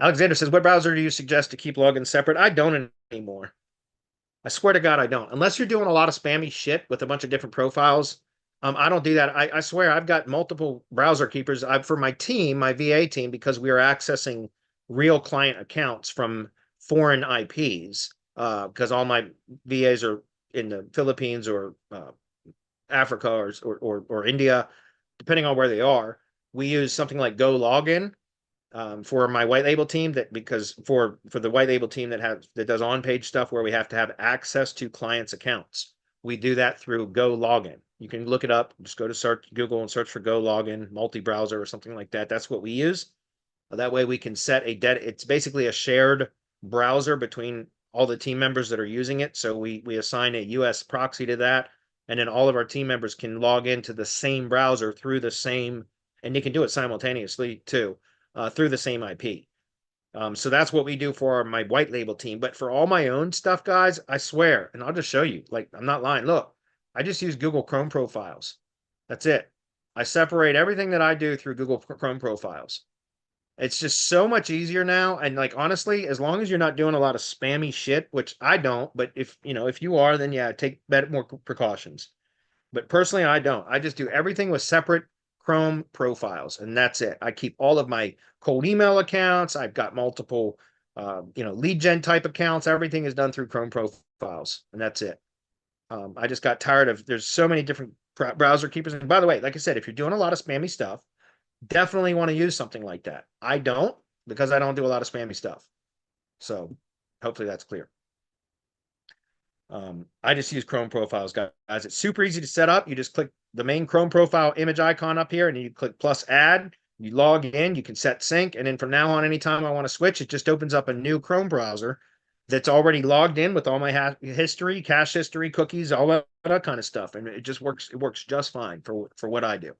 Alexander says, what browser do you suggest to keep logins separate? I don't anymore. I swear to God, I don't. Unless you're doing a lot of spammy shit with a bunch of different profiles, I don't do that. I swear I've got multiple browser keepers. For my team, my VA team, because we are accessing real client accounts from foreign IPs, because all my VAs are in the Philippines or Africa or India, depending on where they are. We use something like Go Login for my white label team, that because for the white label team that does on page stuff where we have to have access to clients' accounts, we do that through Go Login. You can look it up. Just go to search Google and search for Go Login multi browser or something like that. That's what we use. That way we can set it's basically a shared browser between all the team members that are using it. So we assign a US proxy to that, and then all of our team members can log into the same browser through the same, and they can do it simultaneously too, through the same IP. So that's what we do for my white label team. But for all my own stuff, guys, I swear, and I'll just show you, like, I'm not lying. Look, I just use Google Chrome profiles. That's it. I separate everything that I do through Google Chrome profiles. It's just so much easier now. And like, honestly, as long as you're not doing a lot of spammy shit, which I don't, but if you are, then yeah, take more precautions. But personally, I don't. I just do everything with separate Chrome profiles, and that's it. I keep all of my cold email accounts. I've got multiple, lead gen type accounts. Everything is done through Chrome profiles, and that's it. I just got tired of, there's so many different browser keepers. And by the way, like I said, if you're doing a lot of spammy stuff, definitely want to use something like that. I don't, because I don't do a lot of spammy stuff. So hopefully that's clear. I just use Chrome profiles, guys. It's super easy to set up. You just click the main Chrome profile image icon up here, and you click plus add. You log in, you can set sync, and then from now on, anytime I want to switch, it just opens up a new Chrome browser that's already logged in with all my history, cache history, cookies, all that kind of stuff, and it just works. It works just fine for what I do.